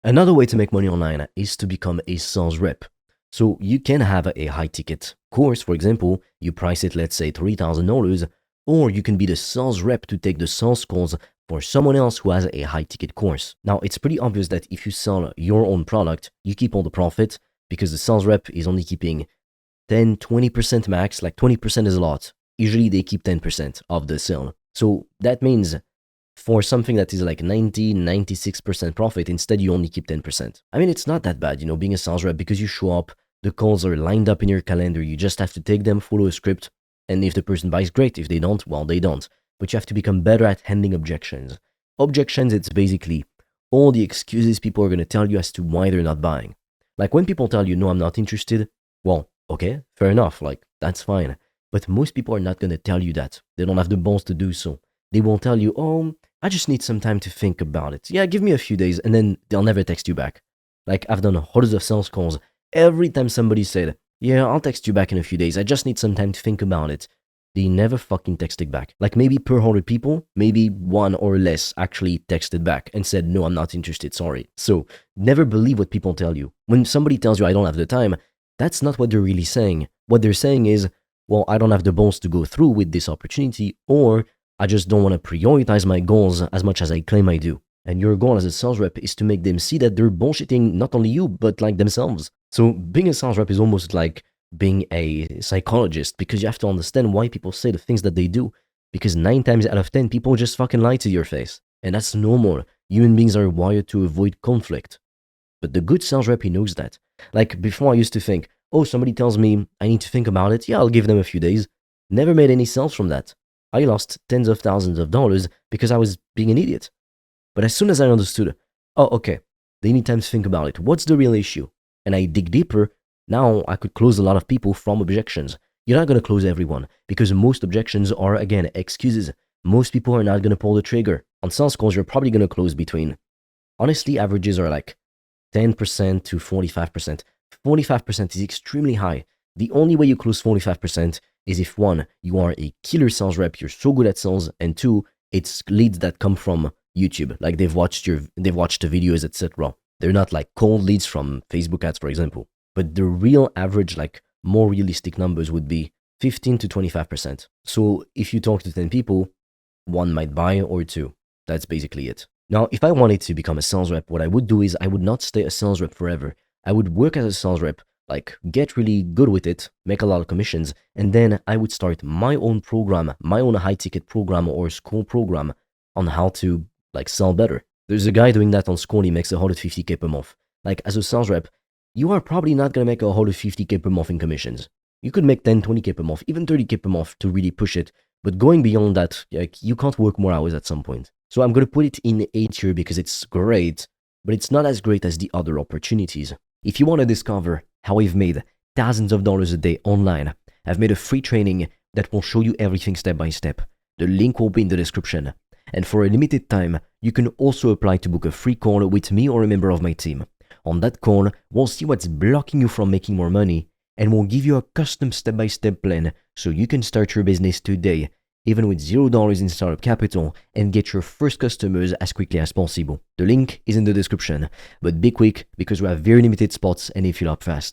Another way to make money online is to become a sales rep. So you can have a high ticket course, for example, you price it, let's say $3,000, or you can be the sales rep to take the sales calls for someone else who has a high ticket course. Now, it's pretty obvious that if you sell your own product, you keep all the profit because the sales rep is only keeping 10, 20% max, like 20% is a lot. Usually they keep 10% of the sale. So that means for something that is like 90, 96% profit, instead you only keep 10%. I mean, it's not that bad, being a sales rep because you show up, the calls are lined up in your calendar, you just have to take them, follow a script, and if the person buys, great. If they don't, well, they don't. But you have to become better at handling objections. Objections, it's basically all the excuses people are going to tell you as to why they're not buying. Like when people tell you, no, I'm not interested, well, okay, fair enough, like that's fine. But most people are not going to tell you that. They don't have the balls to do so. They won't tell you, oh, I just need some time to think about it. Yeah, give me a few days, and then they'll never text you back. Like I've done hundreds of sales calls. Every time somebody said, yeah, I'll text you back in a few days, I just need some time to think about it, they never fucking texted back. Like maybe per 100 people, maybe one or less actually texted back and said, no, I'm not interested, sorry. So never believe what people tell you. When somebody tells you I don't have the time, that's not what they're really saying. What they're saying is, well, I don't have the balls to go through with this opportunity, or I just don't want to prioritize my goals as much as I claim I do. And your goal as a sales rep is to make them see that they're bullshitting not only you, but like themselves. So being a sales rep is almost like being a psychologist, because you have to understand why people say the things that they do. Because 9 times out of 10, people just fucking lie to your face. And that's normal. Human beings are wired to avoid conflict. But the good sales rep, he knows that. Like before I used to think, oh, somebody tells me I need to think about it. Yeah, I'll give them a few days. Never made any sales from that. I lost tens of thousands of dollars because I was being an idiot. But as soon as I understood, oh, okay, they need time to think about it. What's the real issue? And I dig deeper, now I could close a lot of people from objections. You're not going to close everyone because most objections are, again, excuses. Most people are not going to pull the trigger. On sales calls, you're probably going to close between, honestly, averages are like 10% to 45%. 45% is extremely high. The only way you close 45% is if 1, you are a killer sales rep, you're so good at sales, and 2, it's leads that come from YouTube, like they've watched the videos, etc. They're not like cold leads from Facebook ads, for example. But the real average, like more realistic numbers would be 15 to 25%. So if you talk to 10 people, 1 might buy or 2. That's basically it. Now, if I wanted to become a sales rep, what I would do is I would not stay a sales rep forever. I would work as a sales rep, like get really good with it, make a lot of commissions, and then I would start my own program, my own high ticket program or school program on how to like sell better. There's a guy doing that on school, he makes 150K per month. Like as a sales rep, you are probably not going to make 150K per month in commissions. You could make 10, 20K per month, even 30K per month to really push it. But going beyond that, like, you can't work more hours at some point. So I'm going to put it in A tier because it's great, but it's not as great as the other opportunities. If you want to discover how I've made thousands of dollars a day online, I've made a free training that will show you everything step by step. The link will be in the description. And for a limited time, you can also apply to book a free call with me or a member of my team. On that call, we'll see what's blocking you from making more money, and we'll give you a custom step-by-step plan so you can start your business today, even with $0 in startup capital, and get your first customers as quickly as possible. The link is in the description, but be quick because we have very limited spots and they fill up fast.